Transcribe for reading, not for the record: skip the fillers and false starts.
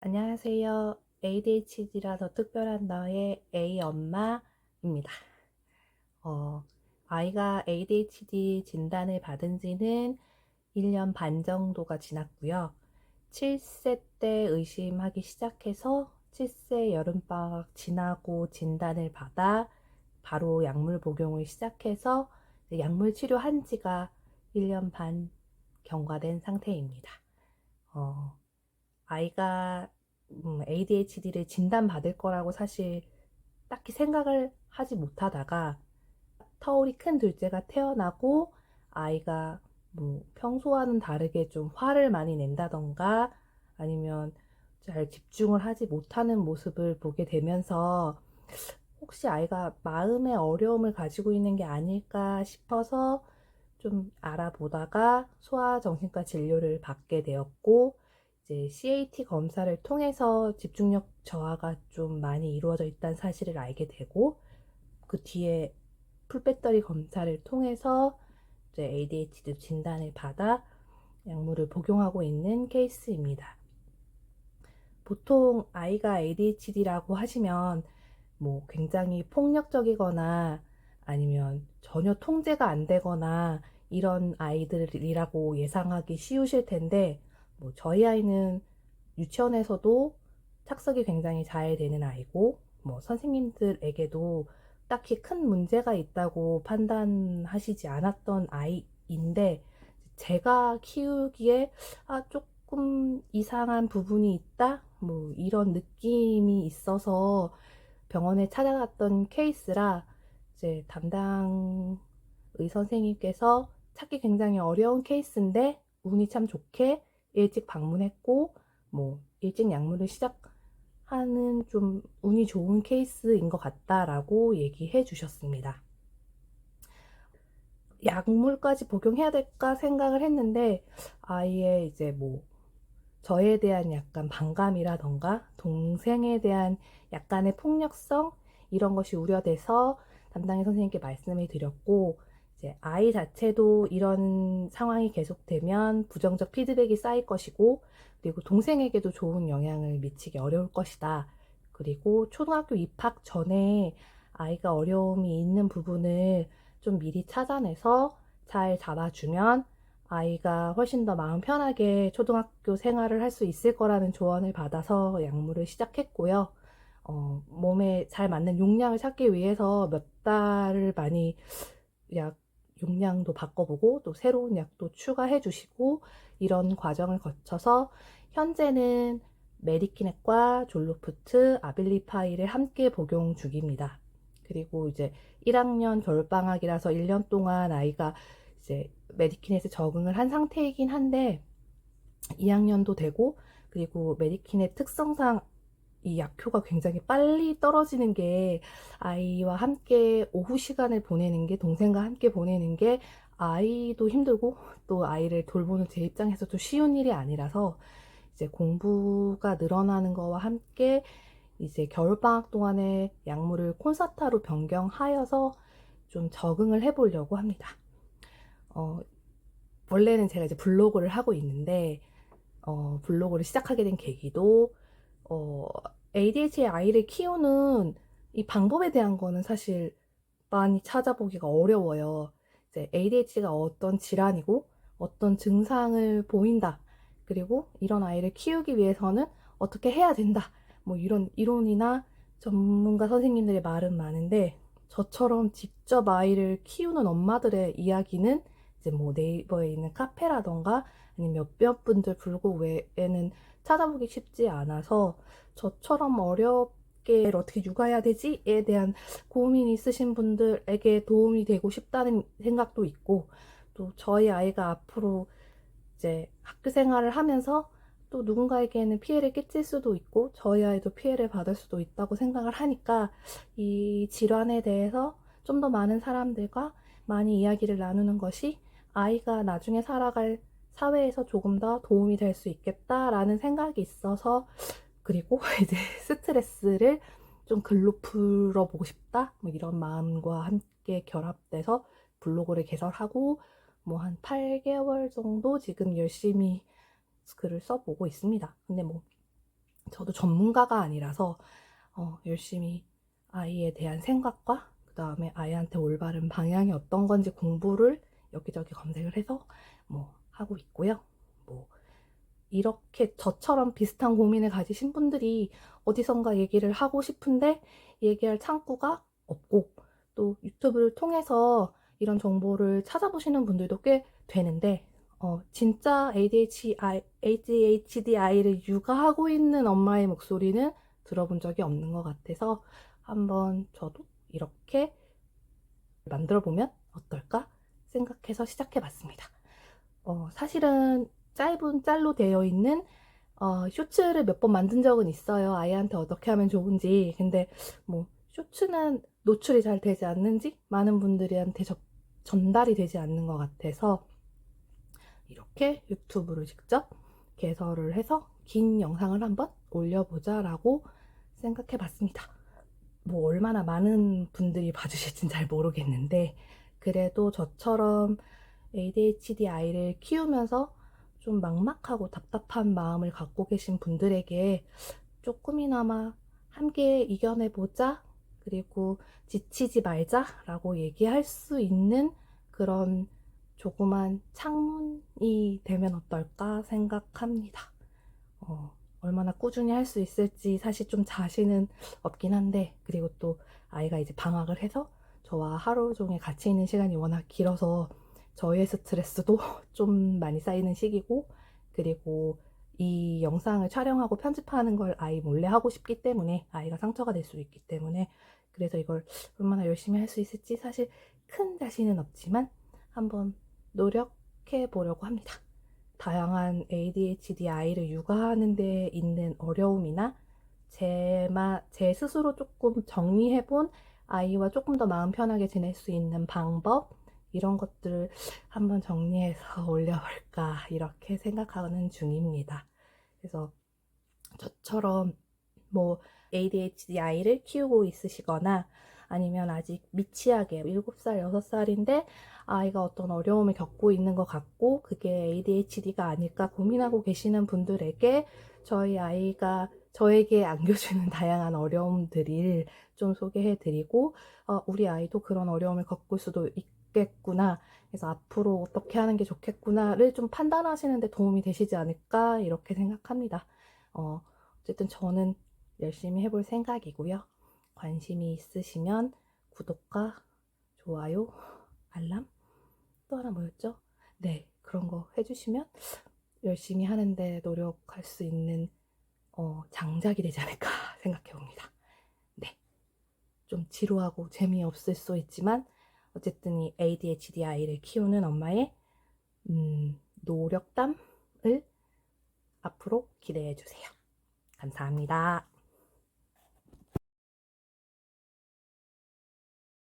안녕하세요. ADHD라 더 특별한 너의 A 엄마입니다. 아이가 ADHD 진단을 받은 지는 1년 반 정도가 지났고요. 7세 때 의심하기 시작해서 7세 여름방학 지나고 진단을 받아 바로 약물 복용을 시작해서 약물 치료한 지가 1년 반 경과된 상태입니다. 어, 아이가 ADHD를 진단받을 거라고 사실 딱히 생각을 하지 못하다가 터울이 큰 둘째가 태어나고 아이가 뭐 평소와는 다르게 좀 화를 많이 낸다던가 아니면 잘 집중을 하지 못하는 모습을 보게 되면서 혹시 아이가 마음의 어려움을 가지고 있는 게 아닐까 싶어서 좀 알아보다가 소아정신과 진료를 받게 되었고, 이제 CAT 검사를 통해서 집중력 저하가 좀 많이 이루어져 있다는 사실을 알게 되고, 그 뒤에 풀배터리 검사를 통해서 이제 ADHD 진단을 받아 약물을 복용하고 있는 케이스입니다. 보통 아이가 ADHD라고 하시면 뭐 굉장히 폭력적이거나 아니면 전혀 통제가 안 되거나 이런 아이들이라고 예상하기 쉬우실 텐데, 뭐 저희 아이는 유치원에서도 착석이 굉장히 잘 되는 아이고, 뭐 선생님들에게도 딱히 큰 문제가 있다고 판단하시지 않았던 아이인데, 제가 키우기에 조금 이상한 부분이 있다? 뭐 이런 느낌이 있어서 병원에 찾아갔던 케이스라 이제 담당 의 선생님께서 찾기 굉장히 어려운 케이스인데 운이 참 좋게 일찍 방문했고 뭐 일찍 약물을 시작하는 좀 운이 좋은 케이스인 것 같다라고 얘기해 주셨습니다. 약물까지 복용해야 될까 생각을 했는데 아이의 이제 뭐 저에 대한 약간 반감이라던가 동생에 대한 약간의 폭력성 이런 것이 우려돼서 담당의 선생님께 말씀을 드렸고, 이제 아이 자체도 이런 상황이 계속되면 부정적 피드백이 쌓일 것이고, 그리고 동생에게도 좋은 영향을 미치기 어려울 것이다. 그리고 초등학교 입학 전에 아이가 어려움이 있는 부분을 좀 미리 찾아내서 잘 잡아주면 아이가 훨씬 더 마음 편하게 초등학교 생활을 할 수 있을 거라는 조언을 받아서 약물을 시작했고요. 몸에 잘 맞는 용량을 찾기 위해서 몇 달을 많이 약 용량도 바꿔보고 또 새로운 약도 추가해 주시고 이런 과정을 거쳐서 현재는 메디키넷과 졸로프트, 아빌리파이를 함께 복용 중입니다. 그리고 이제 1학년 겨울방학이라서 1년 동안 아이가 이제 메디키넷에 적응을 한 상태이긴 한데 2학년도 되고 그리고 메디키넷 특성상 이 약효가 굉장히 빨리 떨어지는 게 아이와 함께 오후 시간을 보내는 게 동생과 함께 보내는 게 아이도 힘들고 또 아이를 돌보는 제 입장에서도 쉬운 일이 아니라서 이제 공부가 늘어나는 거와 함께 이제 겨울방학 동안에 약물을 콘사타로 변경하여서 좀 적응을 해보려고 합니다. 어, 원래는 제가 이제 블로그를 하고 있는데 블로그를 시작하게 된 계기도 어, ADHD 아이를 키우는 이 방법에 대한 거는 사실 많이 찾아보기가 어려워요. 이제 ADHD가 어떤 질환이고 어떤 증상을 보인다. 그리고 이런 아이를 키우기 위해서는 어떻게 해야 된다. 뭐 이런 이론이나 전문가 선생님들의 말은 많은데 저처럼 직접 아이를 키우는 엄마들의 이야기는 이제 뭐 네이버에 있는 카페라던가 아니면 몇몇 분들 블로그 외에는 찾아보기 쉽지 않아서 저처럼 어렵게 어떻게 육아해야 되지에 대한 고민이 있으신 분들에게 도움이 되고 싶다는 생각도 있고 또 저희 아이가 앞으로 이제 학교 생활을 하면서 또 누군가에게는 피해를 끼칠 수도 있고 저희 아이도 피해를 받을 수도 있다고 생각을 하니까 이 질환에 대해서 좀 더 많은 사람들과 많이 이야기를 나누는 것이 아이가 나중에 살아갈 사회에서 조금 더 도움이 될 수 있겠다라는 생각이 있어서 그리고 이제 스트레스를 좀 글로 풀어보고 싶다 뭐 이런 마음과 함께 결합돼서 블로그를 개설하고 뭐 한 8개월 정도 지금 열심히 글을 써보고 있습니다. 근데 뭐 저도 전문가가 아니라서 열심히 아이에 대한 생각과 그 다음에 아이한테 올바른 방향이 어떤 건지 공부를 여기저기 검색을 해서 뭐 하고 있고요. 뭐 이렇게 저처럼 비슷한 고민을 가지신 분들이 어디선가 얘기를 하고 싶은데 얘기할 창구가 없고, 또 유튜브를 통해서 이런 정보를 찾아보시는 분들도 꽤 되는데, 진짜 ADHD 아이를 육아하고 있는 엄마의 목소리는 들어본 적이 없는 것 같아서 한번 저도 이렇게 만들어 보면 어떨까 생각해서 시작해 봤습니다. 사실은 짧은 짤로 되어 있는 쇼츠를 몇 번 만든 적은 있어요. 아이한테 어떻게 하면 좋은지. 근데 뭐 쇼츠는 노출이 잘 되지 않는지 많은 분들한테 전달이 되지 않는 것 같아서 이렇게 유튜브를 직접 개설을 해서 긴 영상을 한번 올려보자 라고 생각해 봤습니다. 뭐 얼마나 많은 분들이 봐주실진 잘 모르겠는데, 그래도 저처럼 ADHD 아이를 키우면서 좀 막막하고 답답한 마음을 갖고 계신 분들에게 조금이나마 함께 이겨내보자, 그리고 지치지 말자 라고 얘기할 수 있는 그런 조그만 창문이 되면 어떨까 생각합니다. 얼마나 꾸준히 할 수 있을지 사실 좀 자신은 없긴 한데, 그리고 또 아이가 이제 방학을 해서 저와 하루 종일 같이 있는 시간이 워낙 길어서 저의 스트레스도 좀 많이 쌓이는 시기고, 그리고 이 영상을 촬영하고 편집하는 걸 아이 몰래 하고 싶기 때문에 아이가 상처가 될 수 있기 때문에, 그래서 이걸 얼마나 열심히 할 수 있을지 사실 큰 자신은 없지만 한번 노력해 보려고 합니다. 다양한 ADHD 아이를 육아하는 데 있는 어려움이나 제 스스로 조금 정리해본 아이와 조금 더 마음 편하게 지낼 수 있는 방법, 이런 것들을 한번 정리해서 올려볼까 이렇게 생각하는 중입니다. 그래서 저처럼 뭐 ADHD 아이를 키우고 있으시거나 아니면 아직 미취학에 7살, 6살인데 아이가 어떤 어려움을 겪고 있는 것 같고 그게 ADHD가 아닐까 고민하고 계시는 분들에게 저희 아이가 저에게 안겨주는 다양한 어려움들을 좀 소개해드리고, 우리 아이도 그런 어려움을 겪을 수도 있겠구나, 그래서 앞으로 어떻게 하는 게 좋겠구나를 좀 판단하시는 데 도움이 되시지 않을까 이렇게 생각합니다. 어쨌든 저는 열심히 해볼 생각이고요. 관심이 있으시면 구독과 좋아요, 알람, 또 하나 뭐였죠? 네, 그런 거 해주시면 열심히 하는데 노력할 수 있는 장작이 되지 않을까 생각해 봅니다. 네, 좀 지루하고 재미없을 수 있지만 어쨌든 이 ADHD 아이를 키우는 엄마의 노력담을 앞으로 기대해 주세요. 감사합니다.